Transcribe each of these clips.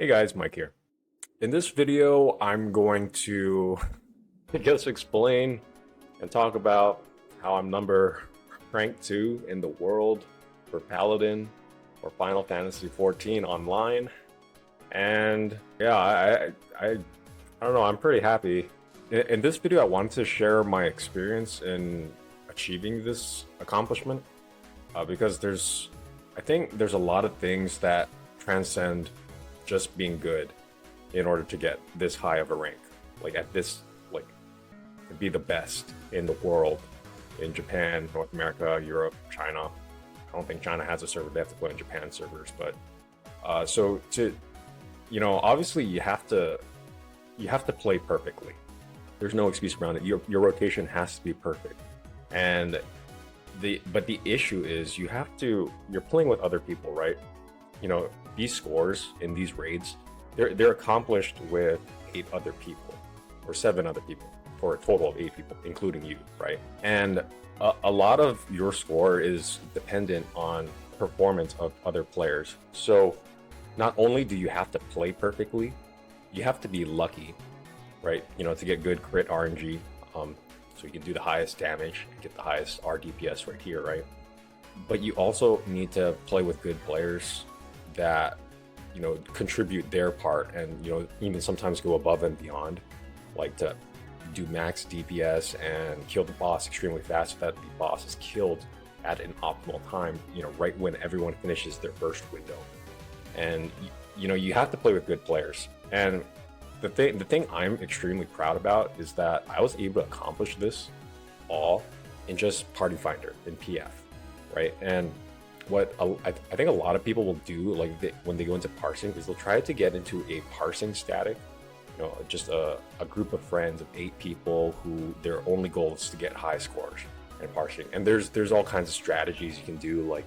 Hey guys, Mike here. In this video, I'm going to, I guess, explain and talk about how I'm number rank 2 in the world for Paladin or Final Fantasy 14 online. And yeah, I don't know, I'm pretty happy. In this video, I wanted to share my experience in achieving this accomplishment because I think there's a lot of things that transcend just being good in order to get this high of a rank. Like at this, like to be the best in the world, in Japan, North America, Europe, China. I don't think China has a server. They have to play in Japan servers. But so to, obviously you have to play perfectly. There's no excuse around it. Your rotation has to be perfect. And but the issue is you're playing with other people, right? These scores in these raids, they're accomplished with 8 other people or 7 other people for a total of 8 people, including you, right? And a lot of your score is dependent on performance of other players. So not only do you have to play perfectly, you have to be lucky, right? To get good crit RNG, so you can do the highest damage, get the highest RDPS right here, right? But you also need to play with good players that contribute their part and even sometimes go above and beyond, like to do max DPS and kill the boss extremely fast so that the boss is killed at an optimal time, right when everyone finishes their burst window. And you have to play with good players. And the thing I'm extremely proud about is that I was able to accomplish this all in just Party Finder in PF, right? And what I think a lot of people will do, when they go into parsing, is they'll try to get into a parsing static, just a group of friends of 8 people who their only goal is to get high scores in parsing. And there's all kinds of strategies you can do, like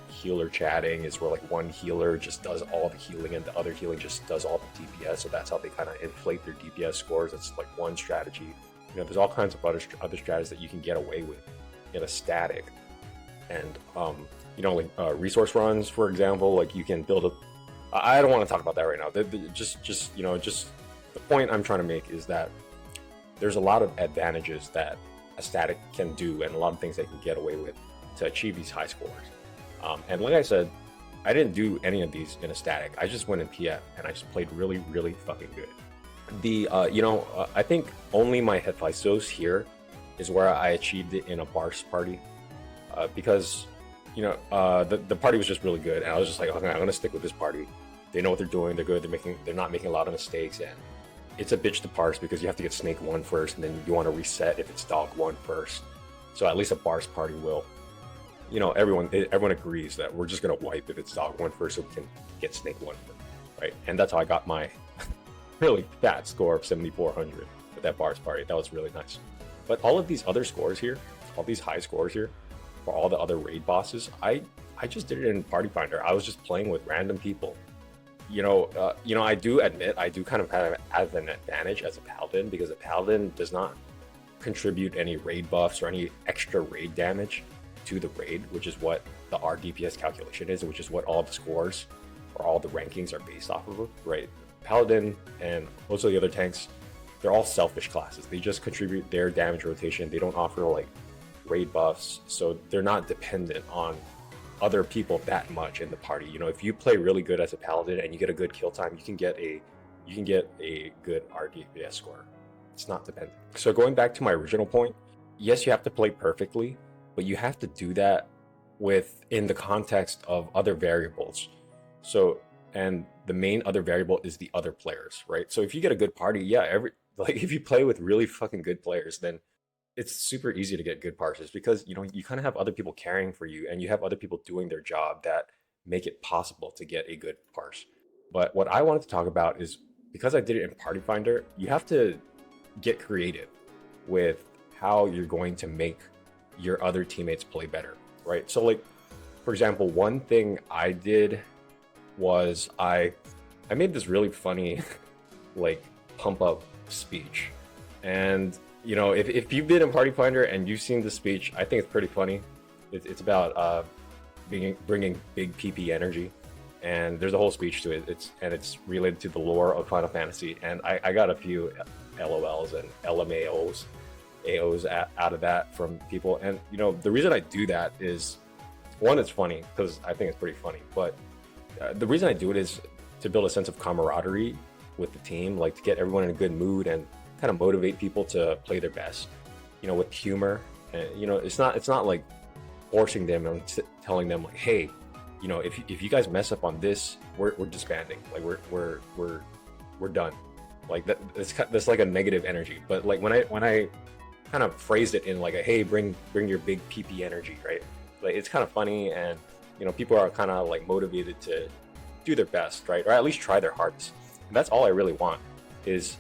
healer chatting is where one healer just does all the healing and the other healing just does all the DPS. So that's how they kind of inflate their DPS scores. That's one strategy. There's all kinds of other strategies that you can get away with in a static. And resource runs, for example, you can build a. I don't want to talk about that right now. Just the point I'm trying to make is that there's a lot of advantages that a static can do, and a lot of things they can get away with to achieve these high scores. And like I said, I didn't do any of these in a static. I just went in PF and I just played really, really fucking good. I think only my Hephaestus here is where I achieved it in a Bars party. Because the party was just really good, and I was just like, okay, I'm gonna stick with this party. They know what they're doing. They're good. They're not making a lot of mistakes, and it's a bitch to parse because you have to get Snake 1 first, and then you want to reset if it's Dog 1 first. So at least a Bars party will. Everyone agrees that we're just gonna wipe if it's Dog 1 first, so we can get Snake 1 first, right? And that's how I got my really fat score of 7,400 with that Bars party. That was really nice. But all of these other scores here, all these high scores here, for all the other raid bosses, I just did it in Party Finder. I was just playing with random people. I do admit I do kind of have an advantage as a Paladin because a Paladin does not contribute any raid buffs or any extra raid damage to the raid, which is what the RDPS calculation is, and which is what all the scores or all the rankings are based off of, right? Paladin and most of the other tanks, they're all selfish classes. They just contribute their damage rotation. They don't offer raid buffs, so they're not dependent on other people that much in the party. If you play really good as a Paladin and you get a good kill time, you can get a good RDPS score. It's not dependent. So going back to my original point, yes, you have to play perfectly, but you have to do that in the context of other variables. So, and the main other variable is the other players, right? So if you get a good party, yeah, if you play with really fucking good players, then it's super easy to get good parses because you kind of have other people caring for you, and you have other people doing their job that make it possible to get a good parse. But what I wanted to talk about is, because I did it in Party Finder, you have to get creative with how you're going to make your other teammates play better, right? So for example, one thing I did was I made this really funny pump up speech. And if you've been in Party Finder and you've seen the speech, I think it's pretty funny. It's about bringing big PP energy. and there's a whole speech to it. It's related to the lore of Final Fantasy, and I got a few LOLs and LMAOs, out of that from people. And you know, the reason I do that is, one, it's funny because I think it's pretty funny, but the reason I do it is to build a sense of camaraderie with the team, like to get everyone in a good mood and kind of motivate people to play their best, you know, with humor. And you know, it's not like forcing them and telling them like, hey, you know, if you guys mess up on this, we're disbanding, like we're done, like that's like a negative energy. But like when I kind of phrased it in like a, hey, bring your big PP energy, right? Like it's kind of funny, and you know, people are kind of like motivated to do their best, right? Or at least try their hardest. And that's all I really want, is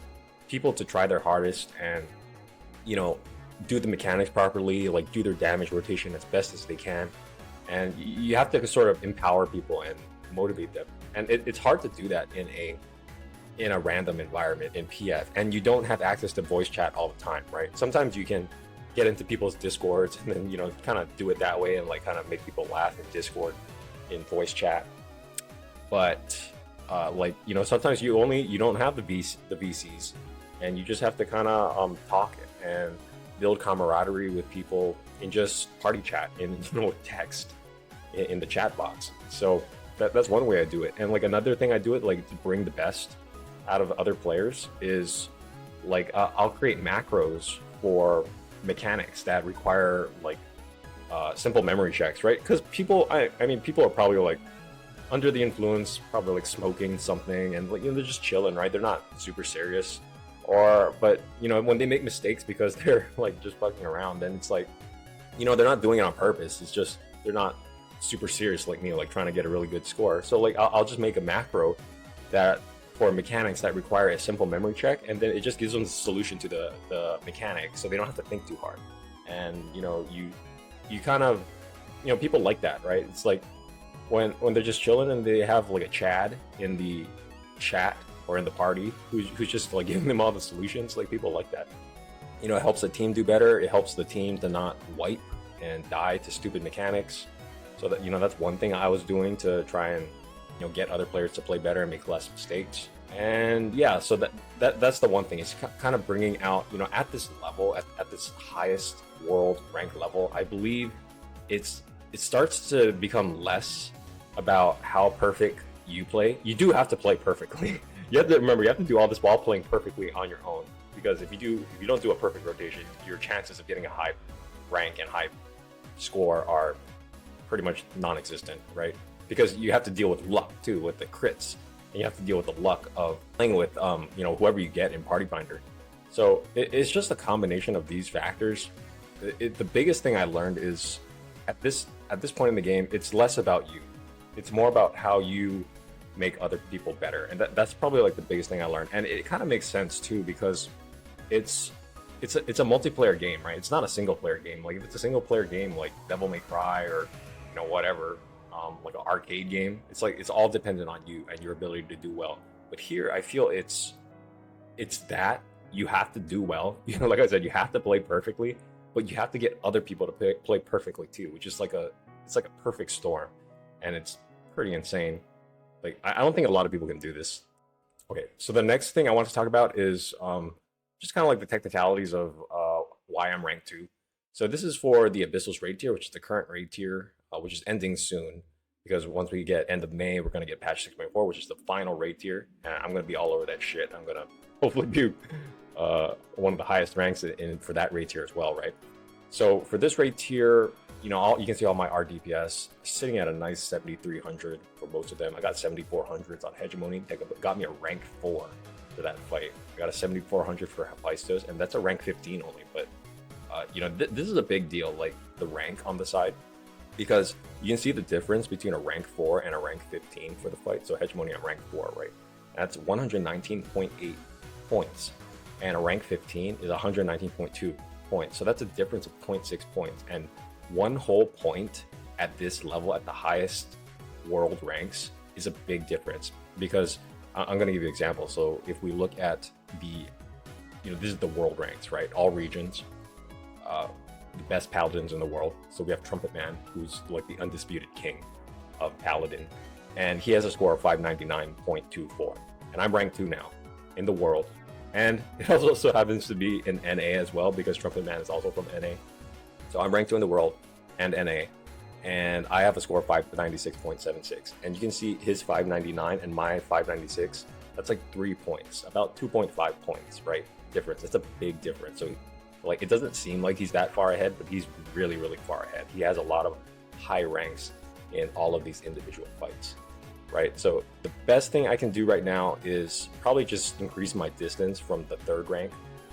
people to try their hardest and, you know, do the mechanics properly, like do their damage rotation as best as they can. And you have to sort of empower people and motivate them. And it's hard to do that in a random environment in PF, and you don't have access to voice chat all the time, right? Sometimes you can get into people's discords and then, you know, kind of do it that way and like kind of make people laugh in Discord in voice chat. But like, you know, sometimes you don't have the VCs, and you just have to kind of talk and build camaraderie with people in just party chat, in, you know, text in the chat box. So that's one way I do it. And like another thing I do it, like to bring the best out of other players, is like I'll create macros for mechanics that require like simple memory checks, right? Because people, I mean, people are probably like under the influence, probably like smoking something, and like, you know, they're just chilling, right? They're not super serious. But you know, when they make mistakes because they're like just fucking around, then it's like, you know, they're not doing it on purpose. It's just they're not super serious like me, like trying to get a really good score. So like I'll just make a macro that for mechanics that require a simple memory check, and then it just gives them the solution to the mechanic, so they don't have to think too hard. And you know, you kind of, you know, people like that, right? It's like when they're just chilling and they have like a Chad in the chat or in the party who's just like giving them all the solutions. Like people like that. You know, it helps the team do better. It helps the team to not wipe and die to stupid mechanics. So that, you know, that's one thing I was doing to try and, you know, get other players to play better and make less mistakes. And yeah, so that's the one thing. It's kind of bringing out, you know, at this level, at this highest world rank level, I believe it starts to become less about how perfect you play. You do have to play perfectly. You have to remember, you have to do all this while playing perfectly on your own. Because if you don't do a perfect rotation, your chances of getting a high rank and high score are pretty much non-existent, right? Because you have to deal with luck too, with the crits, and you have to deal with the luck of playing with you know, whoever you get in Party Finder. So it's just a combination of these factors. The biggest thing I learned is at this point in the game, it's less about you. It's more about how you make other people better, and that's probably like the biggest thing I learned. And it kind of makes sense too, because it's a multiplayer game, right? It's not a single player game. Like if it's a single player game like Devil May Cry or, you know, whatever, like an arcade game, it's like it's all dependent on you and your ability to do well. But here I feel it's that you have to do well. You know, like I said, you have to play perfectly, but you have to get other people to play perfectly too, which is like it's like a perfect storm, and it's pretty insane. Like I don't think a lot of people can do this. Okay, so the next thing I want to talk about is just kind of like the technicalities of why I'm ranked 2. So this is for the Abyssals raid tier, which is the current raid tier, which is ending soon. Because once we get end of May, we're going to get patch 6.4, which is the final raid tier. And I'm going to be all over that shit. I'm going to hopefully be one of the highest ranks for that raid tier as well, right? So for this raid tier, you know, you can see all my RDPS sitting at a nice 7,300 for most of them. I got 7,400s on Hegemony. That got me a rank 4 for that fight. I got a 7,400 for Hephaestus, and that's a rank 15 only. But you know, this is a big deal, like the rank on the side, because you can see the difference between a rank 4 and a rank 15 for the fight. So Hegemony, I'm rank 4, right? That's 119.8 points, and a rank 15 is 119.2 points. So that's a difference of 0.6 points, and 1 whole point at this level, at the highest world ranks, is a big difference. Because I'm going to give you an example. So if we look at you know, this is the world ranks, right? All regions, the best paladins in the world. So we have Trumpet Man, who's like the undisputed king of Paladin. and he has a score of 599.24, and I'm ranked 2 now in the world. And it also happens to be in NA as well, because Trumpet Man is also from NA. So I'm ranked 2 in the world and NA, and I have a score of 596.76. And you can see his 599 and my 596. That's like 3 points, about 2.5 points, right? Difference. That's a big difference. So like, it doesn't seem like he's that far ahead, but he's really, really far ahead. He has a lot of high ranks in all of these individual fights, right? So the best thing I can do right now is probably just increase my distance from the 3rd rank,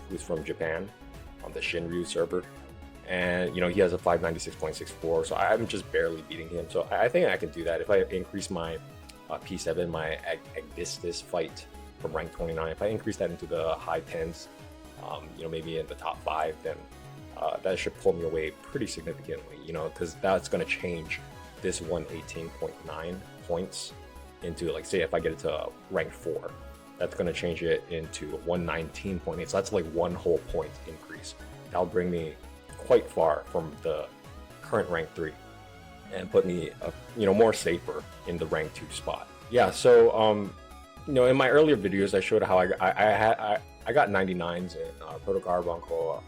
who's from Japan, on the Shinryu server. And you know, he has a 596.64, so I'm just barely beating him. So I think I can do that if I increase my P7, my Agdistis fight from rank 29. If I increase that into the high 10s, you know, maybe in the top 5, then that should pull me away pretty significantly, you know, because that's going to change this 118.9 points into, like, say if I get it to rank 4, that's going to change it into 119.8. So that's like 1 whole point increase. That'll bring me quite far from the current rank 3 and put me, you know, more safer in the rank 2 spot. Yeah, so you know, in my earlier videos, I showed how I got 99s in Proto Carbuncle,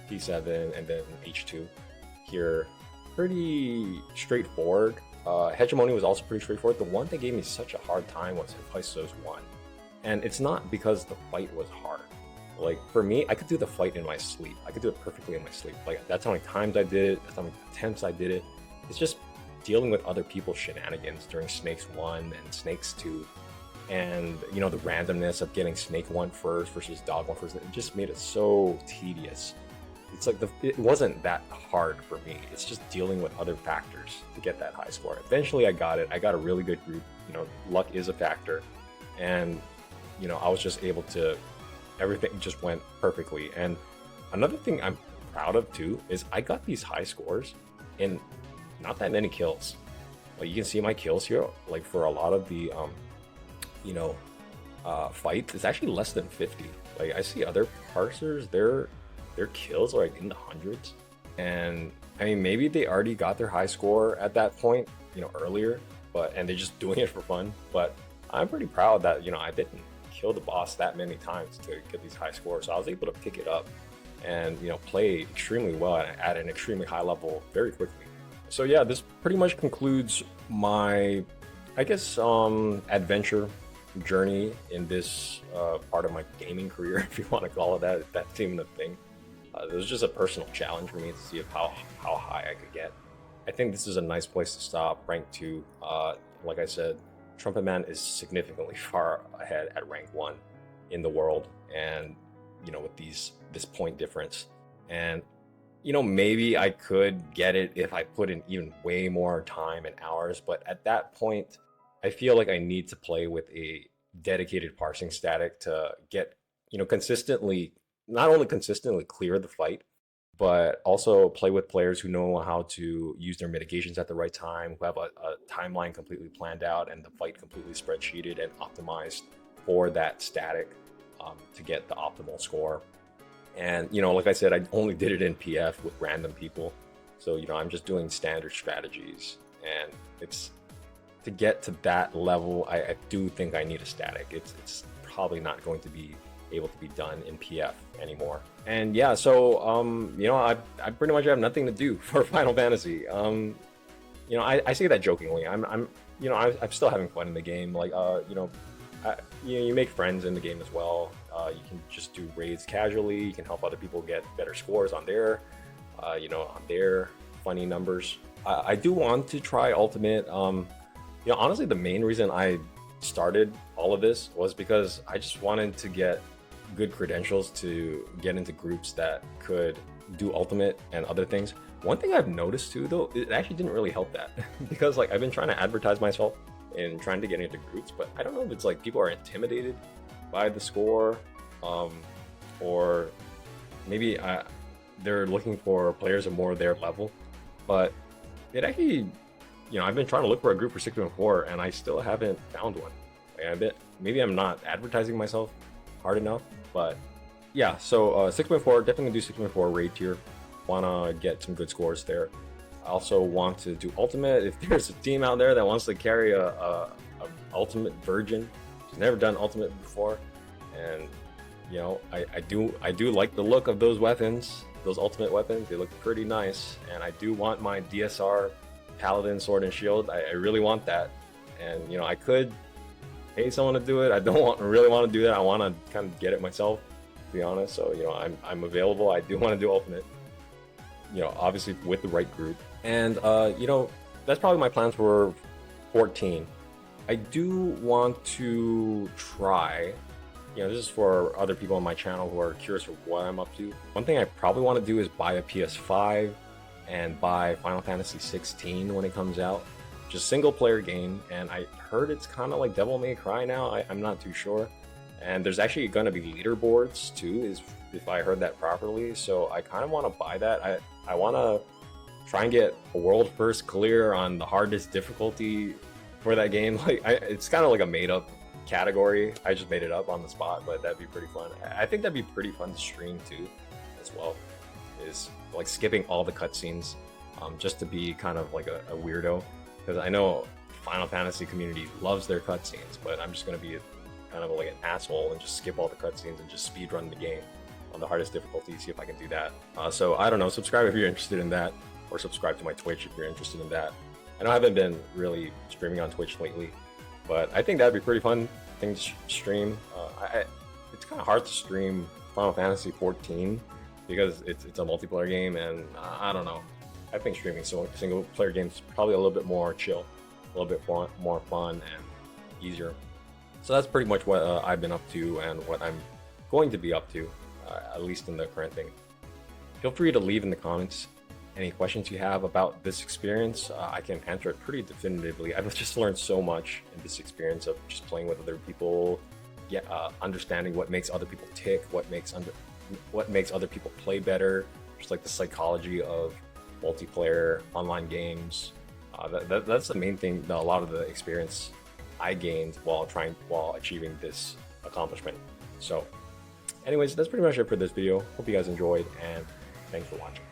P7, and then H2 here. Pretty straightforward. Hegemony was also pretty straightforward. The one that gave me such a hard time was Hephaestus 1. And it's not because the fight was hard. Like, for me, I could do the fight in my sleep. I could do it perfectly in my sleep. Like, that's how many times I did it, that's how many attempts I did it. It's just dealing with other people's shenanigans during Snakes 1 and Snakes 2. And, you know, the randomness of getting Snake 1 first versus Dog 1 first, it just made it so tedious. It's like, it wasn't that hard for me. It's just dealing with other factors to get that high score. Eventually I got it. I got a really good group. You know, luck is a factor. And, you know, I was just able to, everything just went perfectly. And another thing I'm proud of too is I got these high scores in not that many kills. Like, you can see my kills here, like for a lot of the you know, fights, it's actually less than 50. Like, I see other parsers, their kills are like in the hundreds. And I mean, maybe they already got their high score at that point, you know, earlier, and they're just doing it for fun. But I'm pretty proud that, you know, I didn't kill the boss that many times to get these high scores. So I was able to pick it up and, you know, play extremely well at an extremely high level very quickly. So yeah, this pretty much concludes my, I guess, adventure journey in this part of my gaming career, if you want to call it that, if that's even a thing. It was just a personal challenge for me to see how high I could get. I think this is a nice place to stop. Rank 2, like I said, Trumpet Man is significantly far ahead at rank 1 in the world, and, you know, with this point difference. And, you know, maybe I could get it if I put in even way more time and hours, but at that point, I feel like I need to play with a dedicated parsing static to get, you know, not only consistently clear the fight, but also play with players who know how to use their mitigations at the right time, who have a timeline completely planned out and the fight completely spreadsheeted and optimized for that static to get the optimal score. And, you know, like I said, I only did it in PF with random people. So, you know, I'm just doing standard strategies, and it's, to get to that level, I do think I need a static. It's probably not going to be able to be done in PF anymore. And yeah, so you know, I pretty much have nothing to do for Final Fantasy. You know, I say that jokingly. I'm you know, I'm still having fun in the game. Like, you know, you make friends in the game as well. You can just do raids casually. You can help other people get better scores on their, you know, on their funny numbers. I do want to try Ultimate. You know, honestly, the main reason I started all of this was because I just wanted to get good credentials to get into groups that could do Ultimate and other things. One thing I've noticed too, though, it actually didn't really help that because, like, I've been trying to advertise myself and trying to get into groups, but I don't know if it's like people are intimidated by the score, or maybe they're looking for players of more their level. But it actually, you know, I've been trying to look for a group for 6.4 and I still haven't found one. Like, maybe I'm not advertising myself hard enough, but yeah. So 6.4, definitely do 6.4 raid tier. Wanna get some good scores there. I also want to do ultimate. If there's a team out there that wants to carry a ultimate virgin, who's never done ultimate before, and you know, I do like the look of those weapons, those ultimate weapons. They look pretty nice, and I do want my DSR Paladin sword and shield. I really want that, and you know, I could pay someone to do it. I don't really want to do that. I want to kind of get it myself, to be honest. So you know, I'm available. I do want to do ultimate. You know, obviously with the right group, and you know, that's probably my plans for 14. I do want to try. You know, this is for other people on my channel who are curious of what I'm up to. One thing I probably want to do is buy a PS5 and buy Final Fantasy 16 when it comes out. Just single player game, and I heard it's kind of like Devil May Cry now. I'm not too sure. And there's actually going to be leaderboards too, is if I heard that properly. So I kind of want to buy that. I want to try and get a world first clear on the hardest difficulty for that game. Like it's kind of like a made up category. I just made it up on the spot, but that'd be pretty fun. I think that'd be pretty fun to stream too, as well. Is like skipping all the cutscenes, just to be kind of like a weirdo. Because I know Final Fantasy community loves their cutscenes, but I'm just gonna be kind of like an asshole and just skip all the cutscenes and just speed run the game on the hardest difficulty. See if I can do that. So I don't know. Subscribe if you're interested in that, or subscribe to my Twitch if you're interested in that. I know I haven't been really streaming on Twitch lately, but I think that'd be pretty fun thing to stream. It's kind of hard to stream Final Fantasy 14 because it's a multiplayer game, and I don't know. I think streaming single player games is probably a little bit more chill, a little bit more fun and easier. So that's pretty much what I've been up to and what I'm going to be up to, at least in the current thing. Feel free to leave in the comments any questions you have about this experience. I can answer it pretty definitively. I've just learned so much in this experience of just playing with other people, understanding what makes other people tick, what makes other people play better, just like the psychology of multiplayer online games. That's the main thing that a lot of the experience I gained while achieving this accomplishment. So anyways, that's pretty much it for this video. Hope you guys enjoyed, and thanks for watching.